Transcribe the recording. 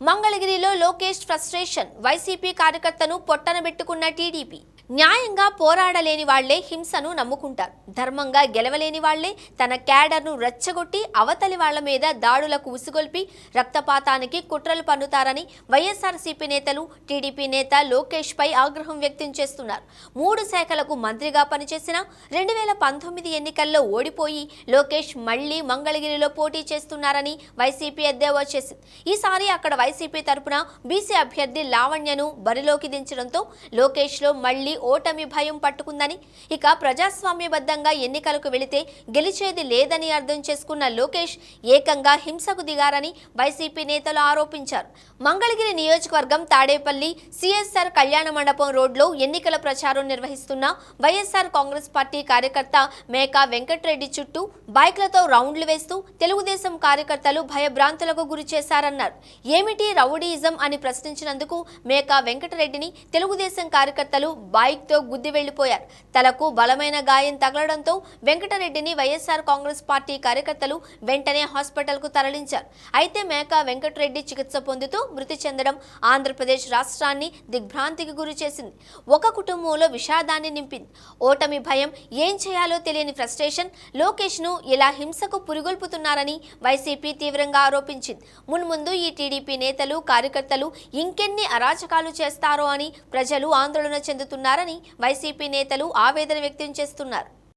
మంగళగిరిలో Lokesh frustration, YCP కార్యకర్తను పొట్టనబెట్టుకున్న TDP. న్యాయంగా పోరాడలేని వాళ్లే హింసను నమ్ముకుంటారు. ధర్మంగా గెలవలేని వాళ్లే తన క్యాడర్ను రెచ్చగొట్టి అవతలి వాళ్ల మీద దాడులకు ఉసుగొల్పి రక్తపాతానికి కుట్రలు పన్నుతారని వైఎస్ఆర్సీపీ నేతలు, టీడీపీ నేత లోకేష్ పై ఆగ్రహం వ్యక్తం చేస్తున్నారు. 3 శాఖలకు మంత్రిగా పనిచేసిన 2019 ఎన్నికల్లో ఓడిపోయి లోకేష్ మళ్లీ మంగళగిరిలో పోటీ చేస్తున్నారని వైసీపీ ఎద్దేవా చేసింది. ఈసారి అక్కడ వైసీపీ తరపున బీసీ అభ్యర్థి లావణ్యను బరిలోకి దించడంతో లోకేష్ లో మళ్లీ ఓటమి భయం పట్టుకుందని, ఇక ప్రజాస్వామ్యబద్ధంగా ఎన్నికలకు వెళితే గెలిచేది లేదని అర్థం చేసుకున్న లోకేష్ ఏకంగా హింసకు దిగారని వైసీపీ నేతలు ఆరోపించారు. మంగళగిరి నియోజకవర్గం తాడేపల్లి సిఎస్ఆర్ కళ్యాణ మండపం రోడ్లో ఎన్నికల ప్రచారం నిర్వహిస్తున్న వైఎస్ఆర్ కాంగ్రెస్ పార్టీ కార్యకర్త మేకా వెంకటరెడ్డి చుట్టూ బైక్లతో రౌండ్లు వేస్తూ తెలుగుదేశం కార్యకర్తలు భయభ్రాంతులకు గురి చేశారన్నారు. ఏమిటి రౌడీయిజం అని ప్రశ్నించినందుకు మేకా వెంకటరెడ్డిని తెలుగుదేశం కార్యకర్తలు బైక్తో గుద్ది వెళ్లిపోయారు. తలకు బలమైన గాయం తగలడంతో వెంకటరెడ్డిని వైఎస్ఆర్ కాంగ్రెస్ పార్టీ కార్యకర్తలు వెంటనే హాస్పిటల్కు తరలించారు. అయితే మేకా వెంకటరెడ్డి చికిత్స పొందుతూ మృతి చెందడం ఆంధ్రప్రదేశ్ రాష్ట్రాన్ని దిగ్భ్రాంతికి గురి చేసింది. ఒక కుటుంబంలో విషాదాన్ని నింపింది. ఓటమి భయం, ఏం చేయాలో తెలియని ఫ్రస్ట్రేషన్ లోకేష్ ను ఇలా హింసకు పురిగొల్పుతున్నారని వైసీపీ తీవ్రంగా ఆరోపించింది. మున్ముందు ఈ టీడీపీ నేతలు, కార్యకర్తలు ఇంకెన్ని అరాచకాలు చేస్తారో అని ప్రజలు ఆందోళన చెందుతున్నారని వైసీపీ నేతలు ఆవేదన వ్యక్తం చేస్తున్నారు.